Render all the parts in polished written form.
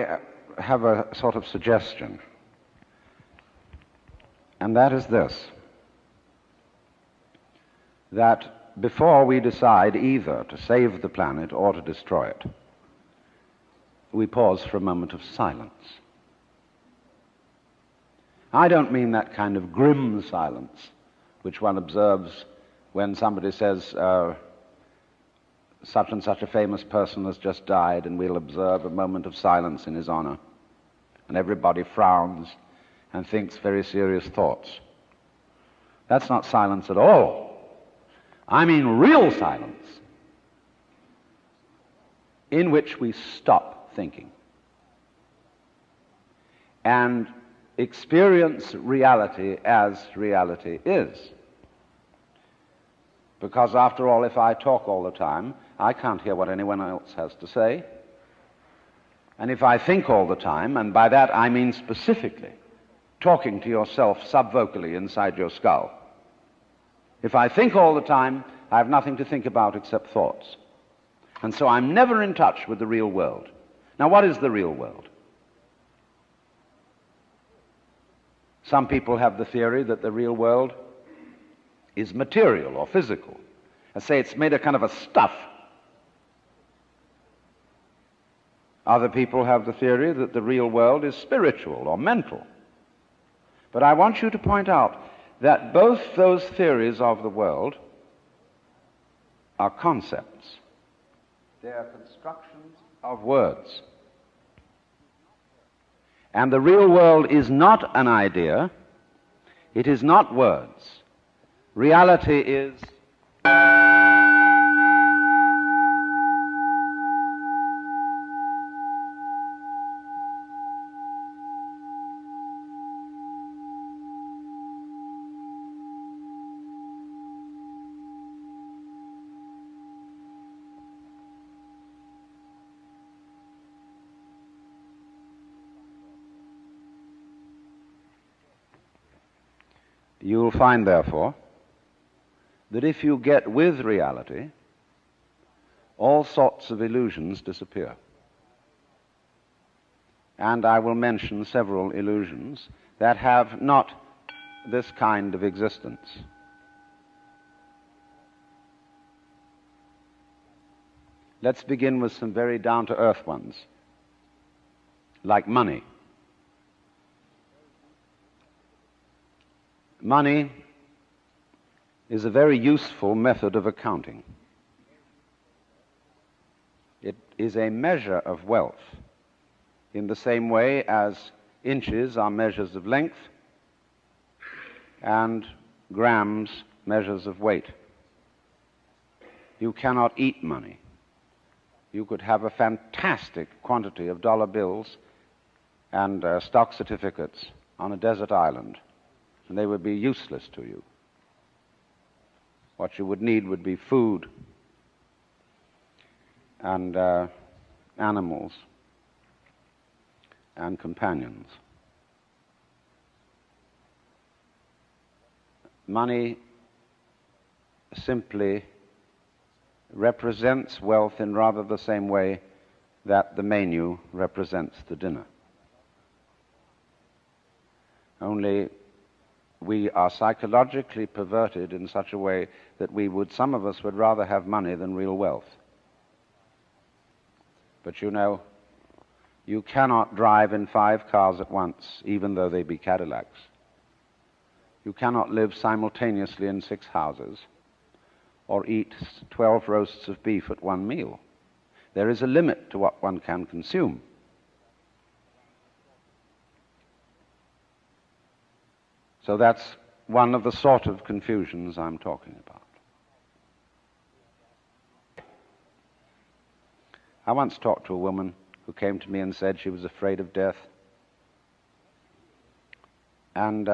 I have a sort of suggestion, and that is this, that before we decide either to save the planet or to destroy it, we pause for a moment of silence. I don't mean that kind of grim silence which one observes when somebody says, such and such a famous person has just died, and we'll observe a moment of silence in his honor, and everybody frowns and thinks very serious thoughts. That's not silence at all. I mean real silence, in which we stop thinking and experience reality as reality is. Because after all, if I talk all the time, I can't hear what anyone else has to say. And if I think all the time, and by that I mean specifically talking to yourself subvocally inside your skull, if I think all the time, I have nothing to think about except thoughts. And so I'm never in touch with the real world. Now, what is the real world? Some people have the theory that the real world is material or physical. I say it's made of kind of a stuff. Other people have the theory that the real world is spiritual or mental. But I want you to point out that both those theories of the world are concepts. They are constructions of words. And the real world is not an idea. It is not words. Reality is you will find, therefore, that if you get with reality, all sorts of illusions disappear. And I will mention several illusions that have not this kind of existence. Let's begin with some very down-to-earth ones, like money. Money is a very useful method of accounting. It is a measure of wealth in the same way as inches are measures of length and grams measures of weight. You cannot eat money. You could have a fantastic quantity of dollar bills and stock certificates on a desert island, and they would be useless to you. What you would need would be food and animals and companions. Money simply represents wealth in rather the same way that the menu represents the dinner. Only we are psychologically perverted in such a way that some of us would rather have money than real wealth. But you know, you cannot drive in 5 cars at once, even though they be Cadillacs. You cannot live simultaneously in 6 houses or eat 12 roasts of beef at one meal. There is a limit to what one can consume. So that's one of the sort of confusions I'm talking about. I once talked to a woman who came to me and said she was afraid of death. And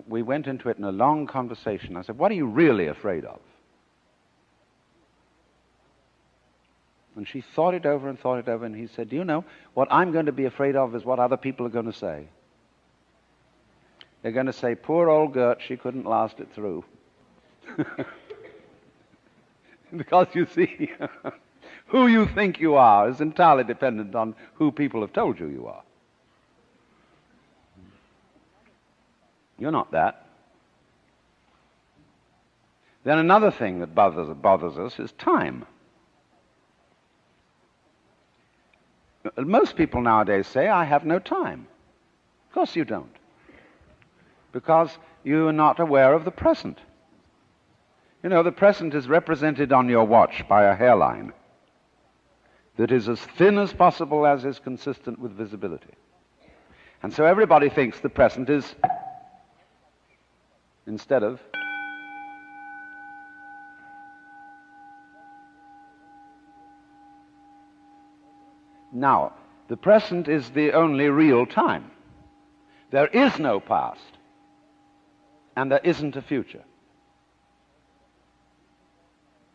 we went into it in a long conversation. I said, "What are you really afraid of?" And she thought it over, and he said, "Do you know, what I'm going to be afraid of is what other people are going to say. They're going to say, 'Poor old Gert, she couldn't last it through.'" Because you see, Who you think you are is entirely dependent on who people have told you you are. You're not that. Then another thing that bothers us is time. Most people nowadays say, I have no time. Of course you don't. Because you are not aware of the present. You know, the present is represented on your watch by a hairline that is as thin as possible as is consistent with visibility. And so everybody thinks the present is instead of now, the present is the only real time. There is no past, and there isn't a future.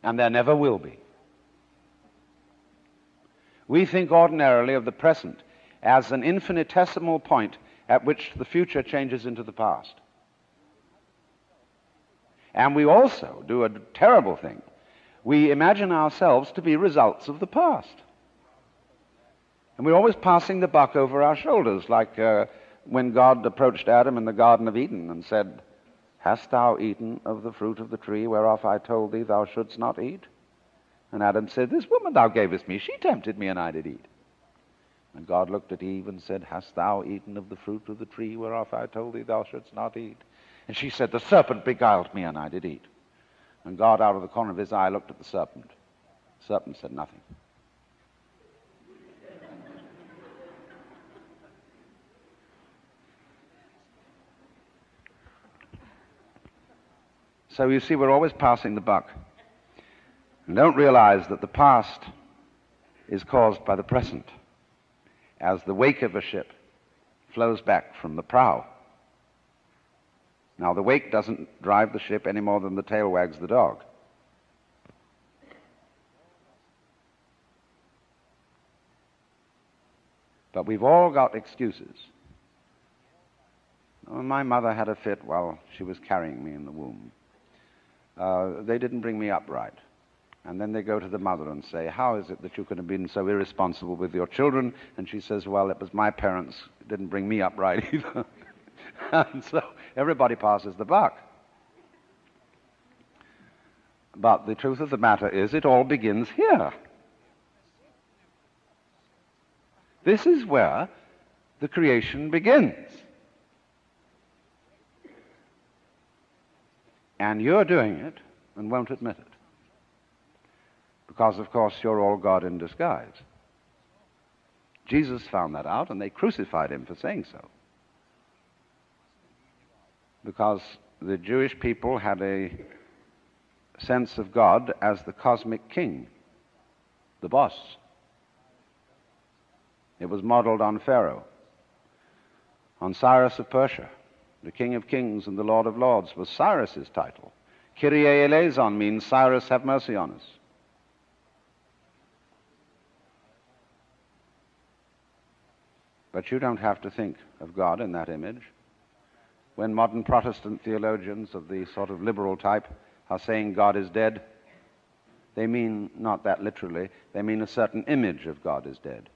And there never will be. We think ordinarily of the present as an infinitesimal point at which the future changes into the past. And we also do a terrible thing. We imagine ourselves to be results of the past. And we're always passing the buck over our shoulders, like when God approached Adam in the Garden of Eden and said, Hast thou eaten of the fruit of the tree whereof I told thee thou shouldst not eat? And Adam said, This woman thou gavest me, she tempted me, and I did eat. And God looked at Eve and said, Hast thou eaten of the fruit of the tree whereof I told thee thou shouldst not eat? And she said, The serpent beguiled me, and I did eat. And God, out of the corner of his eye, looked at the serpent. The serpent said nothing. So you see, we're always passing the buck. And don't realize that the past is caused by the present, as the wake of a ship flows back from the prow. Now, the wake doesn't drive the ship any more than the tail wags the dog. But we've all got excuses. My mother had a fit while she was carrying me in the womb. They didn't bring me up right. And then they go to the mother and say, How is it that you could have been so irresponsible with your children? And she says, Well, it was my parents who didn't bring me up right either. And so everybody passes the buck. But the truth of the matter is, it all begins here. This is where the creation begins. And you're doing it and won't admit it. Because, of course, you're all God in disguise. Jesus found that out, and they crucified him for saying so. Because the Jewish people had a sense of God as the cosmic king, the boss. It was modeled on Pharaoh, on Cyrus of Persia. The King of Kings and the Lord of Lords was Cyrus's title. Kyrie eleison means Cyrus, have mercy on us. But you don't have to think of God in that image. When modern Protestant theologians of the sort of liberal type are saying God is dead, they mean not that literally. They mean a certain image of God is dead.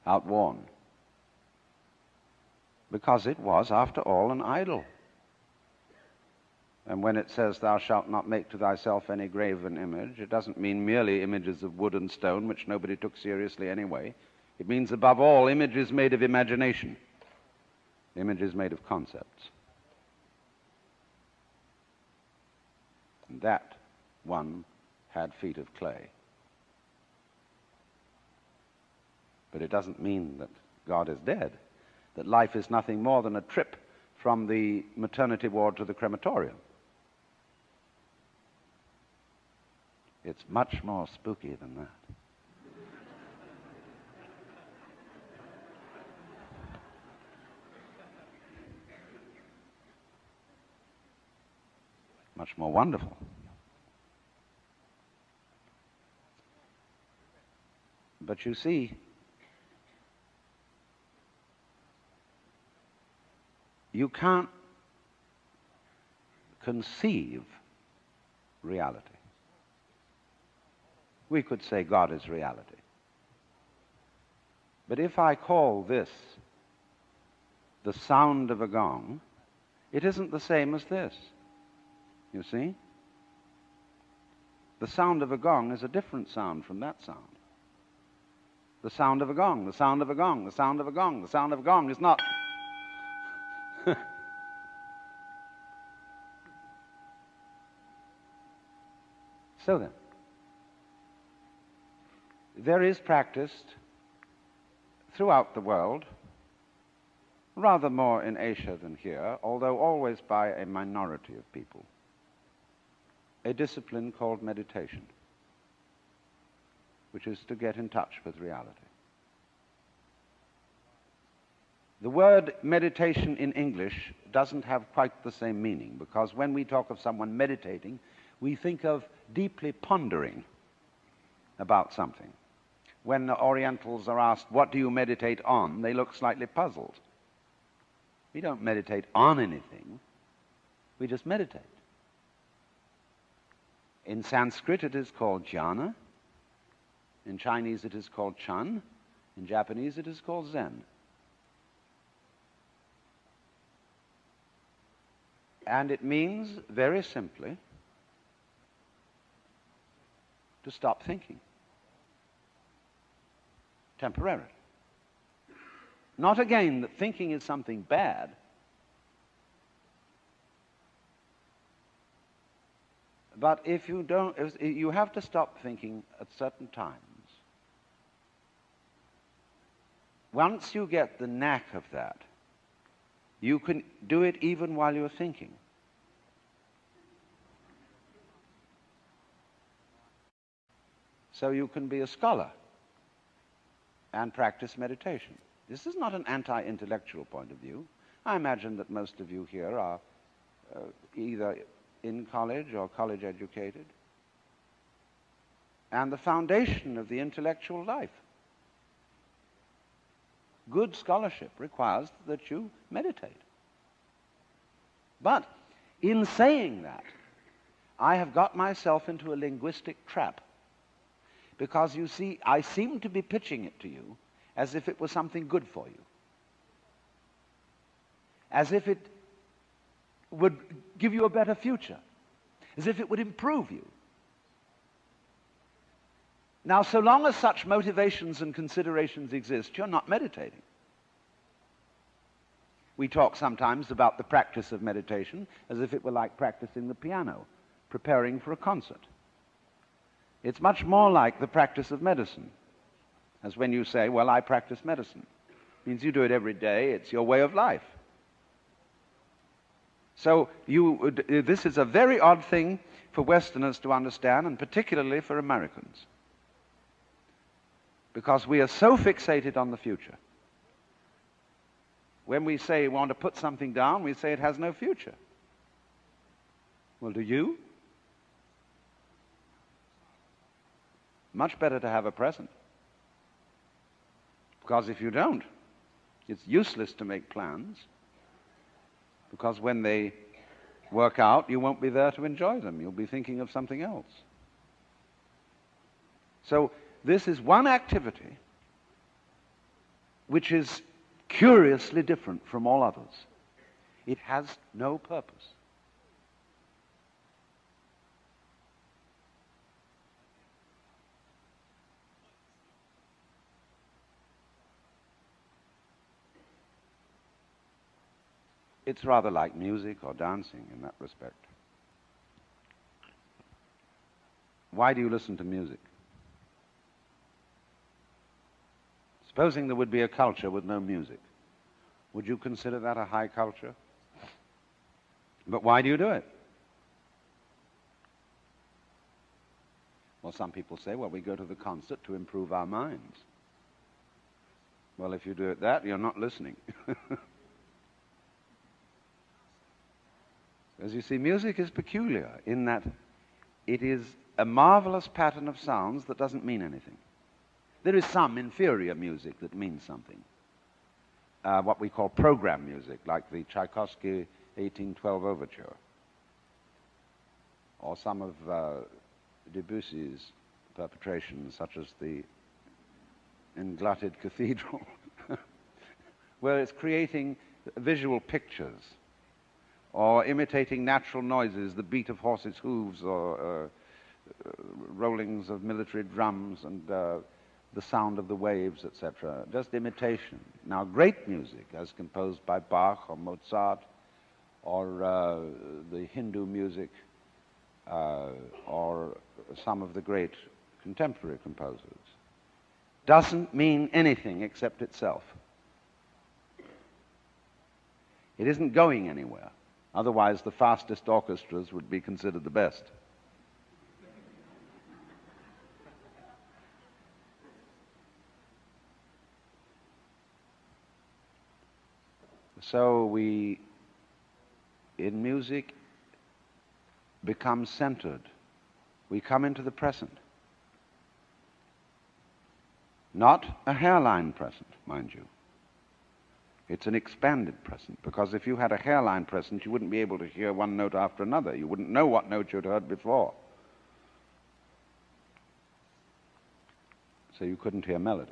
Outworn. Because it was, after all, an idol. And when it says, Thou shalt not make to thyself any graven image, it doesn't mean merely images of wood and stone, which nobody took seriously anyway. It means, above all, images made of imagination, images made of concepts. And that one had feet of clay. But it doesn't mean that God is dead, that life is nothing more than a trip from the maternity ward to the crematorium. It's much more spooky than that. Much more wonderful. But you see, you can't conceive reality. we could say God is reality. But if I call this the sound of a gong, it isn't the same as this. You see? The sound of a gong is a different sound from that sound. The sound of a gong, the sound of a gong, the sound of a gong, the sound of a gong is not. So then, there is practiced throughout the world, rather more in Asia than here, although always by a minority of people, a discipline called meditation, which is to get in touch with reality. The word meditation in English doesn't have quite the same meaning, because when we talk of someone meditating, we think of deeply pondering about something. When the Orientals are asked, what do you meditate on? They look slightly puzzled. We don't meditate on anything. We just meditate. In Sanskrit, it is called jhana. In Chinese, it is called chan. In Japanese, it is called zen. And it means, very simply, to stop thinking. Temporarily. Not again that thinking is something bad, but if you don't, you have to stop thinking at certain times. Once you get the knack of that, you can do it even while you're thinking. So you can be a scholar and practice meditation. This is not an anti-intellectual point of view. I imagine that most of you here are either in college or college educated. And the foundation of the intellectual life, good scholarship, requires that you meditate. But in saying that, I have got myself into a linguistic trap. Because you see, I seem to be pitching it to you as if it was something good for you. As if it would give you a better future. As if it would improve you. Now, so long as such motivations and considerations exist, you're not meditating. We talk sometimes about the practice of meditation as if it were like practicing the piano, preparing for a concert. It's much more like the practice of medicine, as when you say, well, I practice medicine. It means you do it every day, it's your way of life. So this is a very odd thing for Westerners to understand, and particularly for Americans, because we are so fixated on the future. When we say we want to put something down, we say it has no future. Well, do you? Much better to have a present. Because if you don't, it's useless to make plans. Because when they work out, you won't be there to enjoy them. You'll be thinking of something else. So this is one activity which is curiously different from all others. It has no purpose. It's rather like music or dancing in that respect. Why do you listen to music? Supposing there would be a culture with no music, would you consider that a high culture? But why do you do it? Well, some people say, well, we go to the concert to improve our minds. Well, if you do it that, you're not listening. As you see, music is peculiar in that it is a marvelous pattern of sounds that doesn't mean anything. There is some inferior music that means something. What we call program music, like the Tchaikovsky 1812 Overture, or some of Debussy's perpetrations, such as the englutted cathedral, where it's creating visual pictures or imitating natural noises, the beat of horses' hooves or rollings of military drums and the sound of the waves, etc. Just imitation. Now, great music, as composed by Bach or Mozart or the Hindu music or some of the great contemporary composers, doesn't mean anything except itself. It isn't going anywhere. Otherwise, the fastest orchestras would be considered the best. So we, in music, become centered. We come into the present. Not a hairline present, mind you. It's an expanded present, because if you had a hairline present, you wouldn't be able to hear one note after another. You wouldn't know what note you'd heard before. So you couldn't hear melody.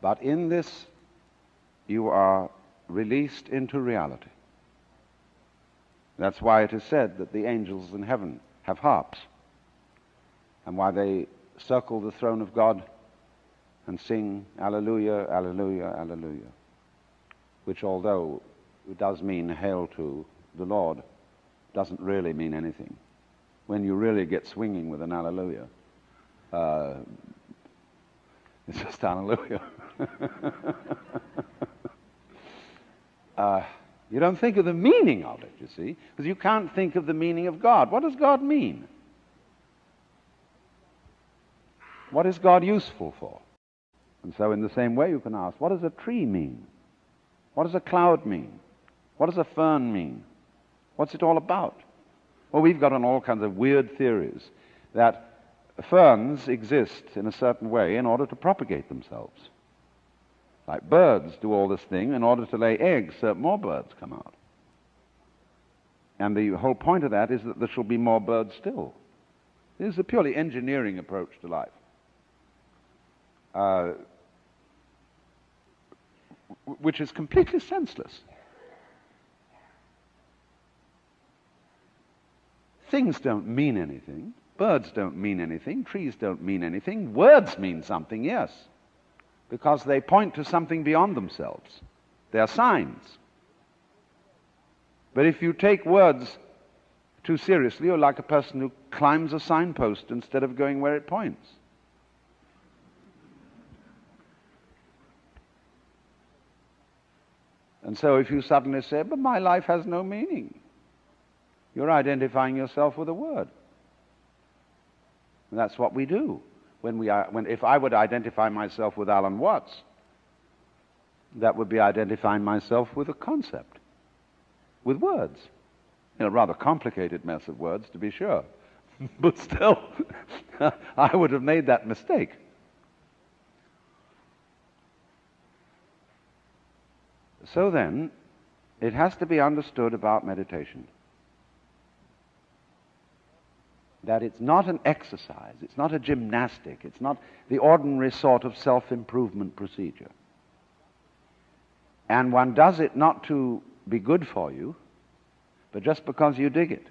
But in this, you are released into reality. That's why it is said that the angels in heaven have harps, and why they circle the throne of God and sing Alleluia, Alleluia, Alleluia, which, although it does mean hail to the Lord, doesn't really mean anything. When you really get swinging with an Alleluia, it's just Alleluia. You don't think of the meaning of it, you see, because you can't think of the meaning of God. What does God mean? What is God useful for? And so in the same way you can ask, what does a tree mean? What does a cloud mean? What does a fern mean? What's it all about? Well, we've got on all kinds of weird theories that ferns exist in a certain way in order to propagate themselves. Like birds do all this thing in order to lay eggs so that more birds come out. And the whole point of that is that there shall be more birds still. This is a purely engineering approach to life. Which is completely senseless. Things don't mean anything. Birds don't mean anything. Trees don't mean anything. Words mean something, yes, because they point to something beyond themselves. They are signs. But if you take words too seriously, you're like a person who climbs a signpost instead of going where it points. And so if you suddenly say, but my life has no meaning, you're identifying yourself with a word. And that's what we do. If I would identify myself with Alan Watts, that would be identifying myself with a concept, with words. A rather complicated mess of words, to be sure. But still, I would have made that mistake. So then, it has to be understood about meditation that it's not an exercise, it's not a gymnastic, it's not the ordinary sort of self-improvement procedure. And one does it not to be good for you, but just because you dig it.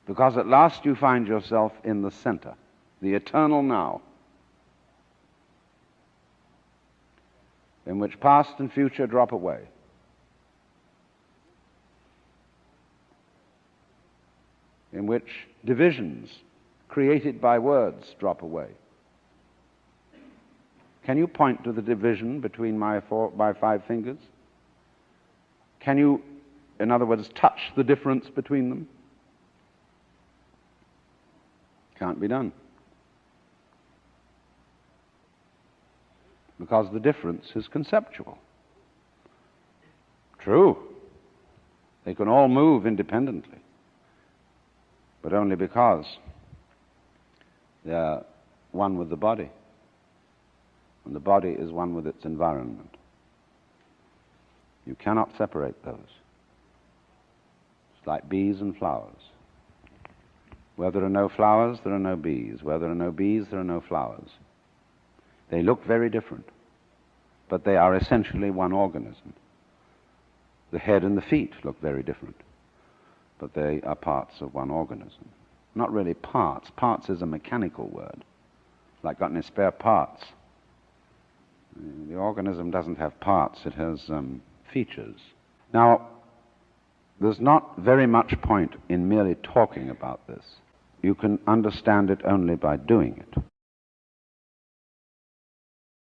Because at last you find yourself in the center, the eternal now, in which past and future drop away. In which divisions created by words drop away. Can you point to the division between my 5 fingers? Can you, in other words, touch the difference between them? Can't be done. Because the difference is conceptual. True, they can all move independently, but only because they are one with the body. and the body is one with its environment. You cannot separate those. It's like bees and flowers. Where there are no flowers, there are no bees. Where there are no bees, there are no flowers. They look very different, but they are essentially one organism. The head and the feet look very different, but they are parts of one organism. Not really parts. Parts is a mechanical word, like got any spare parts. The organism doesn't have parts, it has features. Now, there's not very much point in merely talking about this. You can understand it only by doing it.